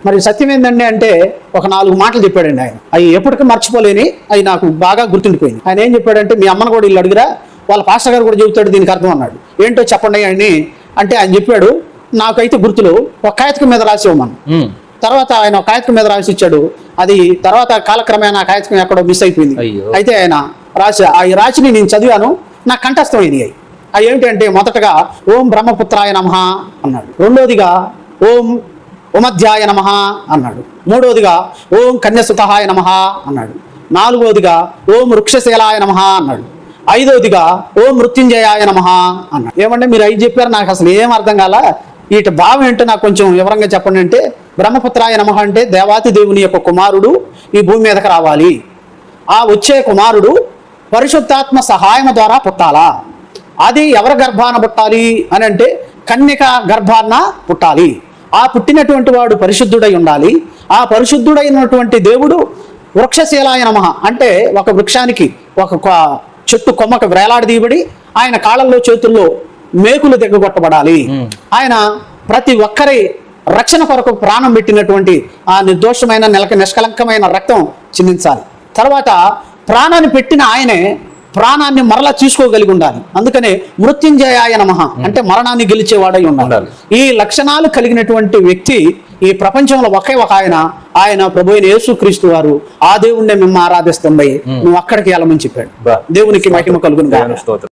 మరి సత్యం ఏందండి అంటే ఒక 4 మాటలు చెప్పాడండి ఆయన. అవి ఎప్పటికీ మర్చిపోలేని, అవి నాకు బాగా గుర్తుండిపోయింది. ఆయన ఏం చెప్పాడంటే, మీ అమ్మను కూడా ఇల్లు అడిగిరా, వాళ్ళ పాస్టర్ గారు కూడా చెబుతాడు దీనికి అర్థం అన్నాడు. ఏంటో చెప్పండి అని అంటే ఆయన చెప్పాడు, నాకైతే గుర్తులు ఒక కాగితం మీద రాసి ఇవ్వమను. తర్వాత ఆయన ఒక కాగితం మీద రాసి ఇచ్చాడు. అది తర్వాత కాలక్రమేణా ఆ కాగితం ఎక్కడో మిస్ అయిపోయింది. అయితే ఆయన రాసిని నేను చదివాను, నాకు కంఠస్థమైంది. అవి ఏమిటంటే, మొదటగా ఓం బ్రహ్మపుత్రాయ నమః అన్నాడు. రెండోదిగా ఓం ఉమధ్యాయ నమః అన్నాడు. మూడోదిగా ఓం కన్యసుతాయ నమః అన్నాడు. నాలుగోదిగా ఓం వృక్షశీలాయ నమః అన్నాడు. ఐదోదిగా ఓం మృత్యుంజయాయ నమః అన్నాడు. ఏమంటే మీరు 5 చెప్పారు, నాకు అసలు ఏం అర్థం కాల. వీటి భావం ఏంటో నాకు కొంచెం వివరంగా చెప్పండి అంటే, బ్రహ్మపుత్రాయ నమః అంటే దేవాతి దేవుని యొక్క కుమారుడు ఈ భూమి మీదకి రావాలి. ఆ వచ్చే కుమారుడు పరిశుద్ధాత్మ సహాయం ద్వారా పుట్టాలా. అది ఎవరి గర్భాన పుట్టాలి అని అంటే, కన్యక గర్భాన పుట్టాలి. ఆ పుట్టినటువంటి వాడు పరిశుద్ధుడై ఉండాలి. ఆ పరిశుద్ధుడైనటువంటి దేవుడు వృక్షశీలాయ నమః అంటే ఒక వృక్షానికి, ఒక చెట్టు కొమ్మకు వేలాడదీయబడి ఆయన కాళ్ళల్లో చేతుల్లో మేకులు దిగ్గొట్టబడాలి. ఆయన ప్రతి ఒక్కరి రక్షణ కొరకు ప్రాణం పెట్టినటువంటి ఆ నిర్దోషమైన నిష్కలంకమైన రక్తం చిందించాలి. తర్వాత ప్రాణాన్ని పెట్టిన ఆయనే ప్రాణాన్ని మరలా తీసుకోగలిగి ఉండాలి. అందుకనే మృత్యుంజయాయ నమః అంటే మరణాన్ని గెలిచేవాడై ఉండాలి. ఈ లక్షణాలు కలిగినటువంటి వ్యక్తి ఈ ప్రపంచంలో ఒకే ఒక ఆయన ప్రభు అయిన యేసుక్రీస్తు వారు. ఆ దేవుణ్ణి మేము ఆరాధిస్తాం, నువ్వు అక్కడికి వెళ్ళమని చెప్పాడు. దేవునికి మహిమ కలుగును గాక.